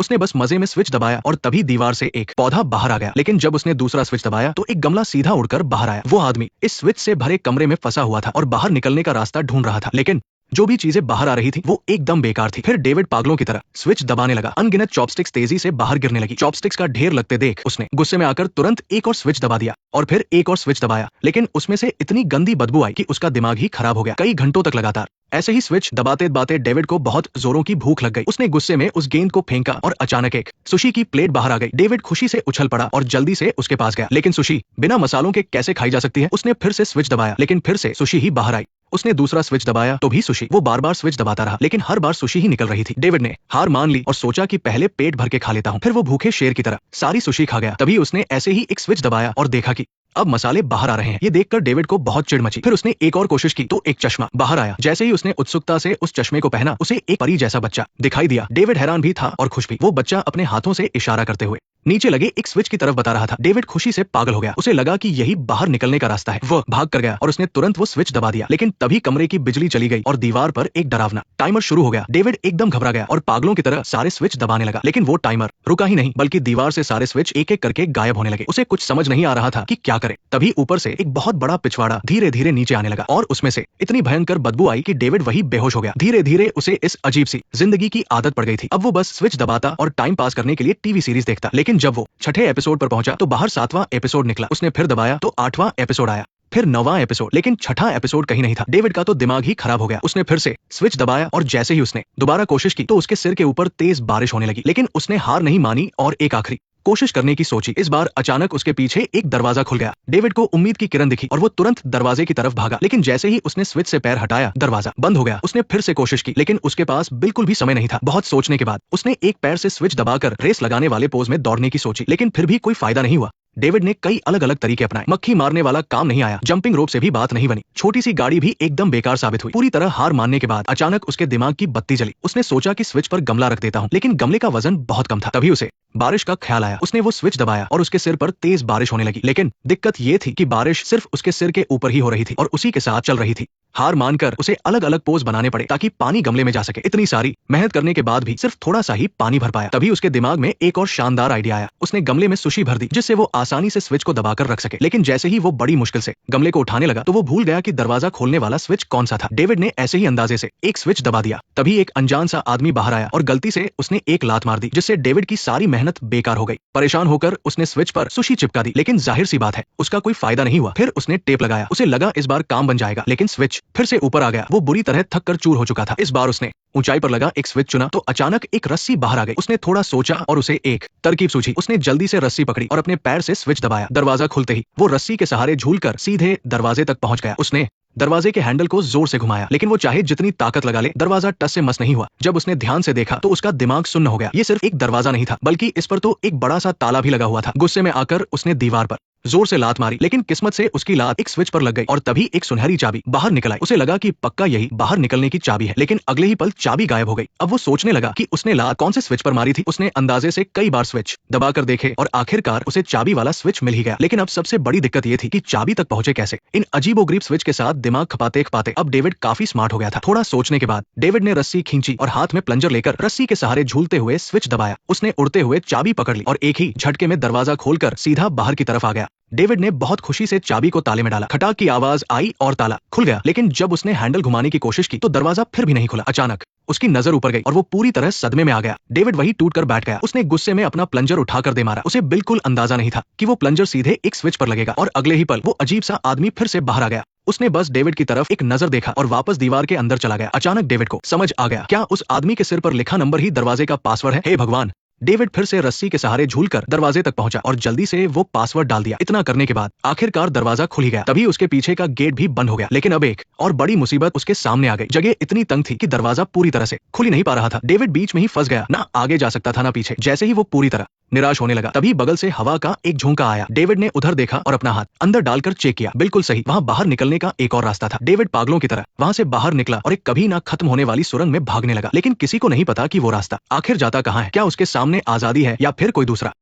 उसने बस मजे में स्विच दबाया और तभी दीवार से एक पौधा बाहर आ गया। लेकिन जब उसने दूसरा स्विच दबाया तो एक गमला सीधा उड़कर बाहर आया। वो आदमी इस स्विच से भरे कमरे में फंसा हुआ था और बाहर निकलने का रास्ता ढूंढ रहा था, लेकिन जो भी चीजें बाहर आ रही थी वो एकदम बेकार थी। फिर डेविड पागलों की तरह स्विच दबाने लगा। अनगिनत चॉपस्टिक्स तेजी से बाहर गिरने लगी। चॉपस्टिक्स का ढेर लगते देख उसने गुस्से में आकर तुरंत एक और स्विच दबा दिया और फिर एक और स्विच दबाया, लेकिन उसमें से इतनी गंदी बदबू आई कि उसका दिमाग ही खराब हो गया। कई घंटों तक लगातार ऐसे ही स्विच दबाते दबाते डेविड को बहुत जोरों की भूख लग गई। उसने गुस्से में उस गेंद को फेंका और अचानक एक सुशी की प्लेट बाहर आ गई। डेविड खुशी से उछल पड़ा और जल्दी से उसके पास गया, लेकिन सुशी बिना मसालों के कैसे खाई जा सकती है। उसने फिर से स्विच दबाया, लेकिन फिर से सुशी ही बाहर आई। उसने दूसरा स्विच दबाया तो भी सुशी। वो बार बार स्विच दबाता रहा, लेकिन हर बार सुशी ही निकल रही थी। डेविड ने हार मान ली और सोचा कि पहले पेट भर के खा लेता हूँ, फिर वो भूखे शेर की तरह सारी सुशी खा गया। तभी उसने ऐसे ही एक स्विच दबाया और देखा कि अब मसाले बाहर आ रहे हैं। ये देखकर डेविड को बहुत चिढ़ मची। फिर उसने एक और कोशिश की तो एक चश्मा बाहर आया। जैसे ही उसने उत्सुकता से उस चश्मे को पहना, उसे एक परी जैसा बच्चा दिखाई दिया। डेविड हैरान भी था और खुश भी। वो बच्चा अपने हाथों से इशारा करते हुए नीचे लगे एक स्विच की तरफ बता रहा था। डेविड खुशी से पागल हो गया। उसे लगा कि यही बाहर निकलने का रास्ता है। वह भाग कर गया और उसने तुरंत वो स्विच दबा दिया, लेकिन तभी कमरे की बिजली चली गई और दीवार पर एक डरावना टाइमर शुरू हो गया। डेविड एकदम घबरा गया और पागलों की तरह सारे स्विच दबाने लगा, लेकिन वो टाइमर रुका ही नहीं, बल्कि दीवार से सारे स्विच एक एक करके गायब होने लगे। उसे कुछ समझ नहीं आ रहा था कि क्या करे। तभी ऊपर से एक बहुत बड़ा पिछवाड़ा धीरे धीरे नीचे आने लगा और उसमें से इतनी भयंकर बदबू आई कि डेविड वही बेहोश हो गया। धीरे धीरे उसे इस अजीब सी जिंदगी की आदत पड़ गई थी। अब वो बस स्विच दबाता और टाइम पास करने के लिए टीवी सीरीज देखता, लेकिन जब वो छठे एपिसोड पर पहुंचा तो बाहर 7वां एपिसोड निकला। उसने फिर दबाया तो 8वां एपिसोड आया, फिर 9वां एपिसोड, लेकिन छठा एपिसोड कहीं नहीं था। डेविड का तो दिमाग ही खराब हो गया। उसने फिर से स्विच दबाया और जैसे ही उसने दोबारा कोशिश की तो उसके सिर के ऊपर तेज बारिश होने लगी, लेकिन उसने हार नहीं मानी और एक आखिरी कोशिश करने की सोची। इस बार अचानक उसके पीछे एक दरवाजा खुल गया। डेविड को उम्मीद की किरण दिखी और वो तुरंत दरवाजे की तरफ भागा, लेकिन जैसे ही उसने स्विच से पैर हटाया दरवाजा बंद हो गया। उसने फिर से कोशिश की, लेकिन उसके पास बिल्कुल भी समय नहीं था। बहुत सोचने के बाद उसने एक पैर से स्विच दबाकर रेस लगाने वाले पोज में दौड़ने की सोची, लेकिन फिर भी कोई फायदा नहीं हुआ। डेविड ने कई अलग अलग तरीके अपनाए, मक्खी मारने वाला काम नहीं आया, जंपिंग रोप से भी बात नहीं बनी, छोटी सी गाड़ी भी एकदम बेकार साबित हुई। पूरी तरह हार मानने के बाद अचानक उसके दिमाग की बत्ती जली। उसने सोचा कि स्विच पर गमला रख देता हूँ, लेकिन गमले का वजन बहुत कम था। तभी उसे बारिश का ख्याल आया। उसने वो स्विच दबाया और उसके सिर पर तेज बारिश होने लगी, लेकिन दिक्कत ये थी कि बारिश सिर्फ उसके सिर के ऊपर ही हो रही थी और उसी के साथ चल रही थी। हार मानकर उसे अलग अलग पोज बनाने पड़े ताकि पानी गमले में जा सके। इतनी सारी मेहनत करने के बाद भी सिर्फ थोड़ा सा ही पानी भर पाया। तभी उसके दिमाग में एक और शानदार आइडिया आया। उसने गमले में सुशी भर दी जिससे वो आसानी से स्विच को दबाकर रख सके, लेकिन जैसे ही वो बड़ी मुश्किल से गमले को उठाने लगा तो वो भूल गया कि दरवाजा खोलने वाला स्विच कौन सा था। डेविड ने ऐसे ही अंदाजे से एक स्विच दबा दिया। तभी एक अनजान सा आदमी बाहर आया और गलती से उसने एक लात मार दी, जिससे डेविड की सारी मेहनत बेकार हो गई। परेशान होकर उसने स्विच पर सुशी चिपका दी, लेकिन जाहिर सी बात है उसका कोई फायदा नहीं हुआ। फिर उसने टेप लगाया। उसे लगा इस बार काम बन जाएगा, लेकिन स्विच फिर से ऊपर आ गया। वो बुरी तरह थक कर चूर हो चुका था। इस बार उसने ऊंचाई पर लगा एक स्विच चुना तो अचानक एक रस्सी बाहर आ गई। उसने थोड़ा सोचा और उसे एक तरकीब सूझी। उसने जल्दी से रस्सी पकड़ी और अपने पैर से स्विच दबाया। दरवाजा खुलते ही वो रस्सी के सहारे झूलकर सीधे दरवाजे तक पहुंच गया। उसने दरवाजे के हैंडल को जोर से घुमाया, लेकिन वो चाहे जितनी ताकत लगा ले दरवाजा टस से मस नहीं हुआ। जब उसने ध्यान से देखा तो उसका दिमाग सुन्न हो गया। ये सिर्फ एक दरवाजा नहीं था, बल्कि इस पर तो एक बड़ा सा ताला भी लगा हुआ था। गुस्से में आकर उसने दीवार पर जोर से लात मारी, लेकिन किस्मत से उसकी लात एक स्विच पर लग गई और तभी एक सुनहरी चाबी बाहर निकल आई। उसे लगा कि पक्का यही बाहर निकलने की चाबी है, लेकिन अगले ही पल चाबी गायब हो गई। अब वो सोचने लगा कि उसने लात कौन से स्विच पर मारी थी। उसने अंदाजे से कई बार स्विच दबाकर देखे और आखिरकार उसे चाबी वाला स्विच मिल ही गया। लेकिन अब सबसे बड़ी दिक्कत ये थी कि चाबी तक पहुंचे कैसे। इन अजीबोगरीब स्विच के साथ दिमाग खपाते खपाते अब डेविड काफी स्मार्ट हो गया था। थोड़ा सोचने के बाद डेविड ने रस्सी खींची और हाथ में प्लंजर लेकर रस्सी के सहारे झूलते हुए स्विच दबाया। उसने उड़ते हुए चाबी पकड़ ली और एक ही झटके में दरवाजा खोलकर सीधा बाहर की तरफ आ गया। डेविड ने बहुत खुशी से चाबी को ताले में डाला। खटाक की आवाज आई और ताला खुल गया, लेकिन जब उसने हैंडल घुमाने की कोशिश की तो दरवाजा फिर भी नहीं खुला। अचानक उसकी नजर ऊपर गई और वो पूरी तरह सदमे में आ गया। डेविड वही टूट कर बैठ गया। उसने गुस्से में अपना प्लंजर उठाकर दे मारा। उसे बिल्कुल अंदाजा नहीं था कि वो प्लंजर सीधे एक स्विच पर लगेगा और अगले ही पल वो अजीब सा आदमी फिर से बाहर आ गया। उसने बस डेविड की तरफ एक नजर देखा और वापस दीवार के अंदर चला गया। अचानक डेविड को समझ आ गया, क्या उस आदमी के सिर पर लिखा नंबर ही दरवाजे का पासवर्ड है? हे भगवान! डेविड फिर से रस्सी के सहारे झूलकर दरवाजे तक पहुंचा और जल्दी से वो पासवर्ड डाल दिया। इतना करने के बाद आखिरकार दरवाजा खुल ही गया। तभी उसके पीछे का गेट भी बंद हो गया, लेकिन अब एक और बड़ी मुसीबत उसके सामने आ गई। जगह इतनी तंग थी कि दरवाजा पूरी तरह से खुल ही नहीं पा रहा था। डेविड बीच में ही फंस गया, ना आगे जा सकता था ना पीछे। जैसे ही वो पूरी तरह निराश होने लगा तभी बगल से हवा का एक झोंका आया। डेविड ने उधर देखा और अपना हाथ अंदर डालकर चेक किया। बिल्कुल सही, वहां बाहर निकलने का एक और रास्ता था। डेविड पागलों की तरह वहां से बाहर निकला और एक कभी ना खत्म होने वाली सुरंग में भागने लगा, लेकिन किसी को नहीं पता कि वो रास्ता आखिर जाता कहाँ है। क्या उसके सामने आजादी है या फिर कोई दूसरा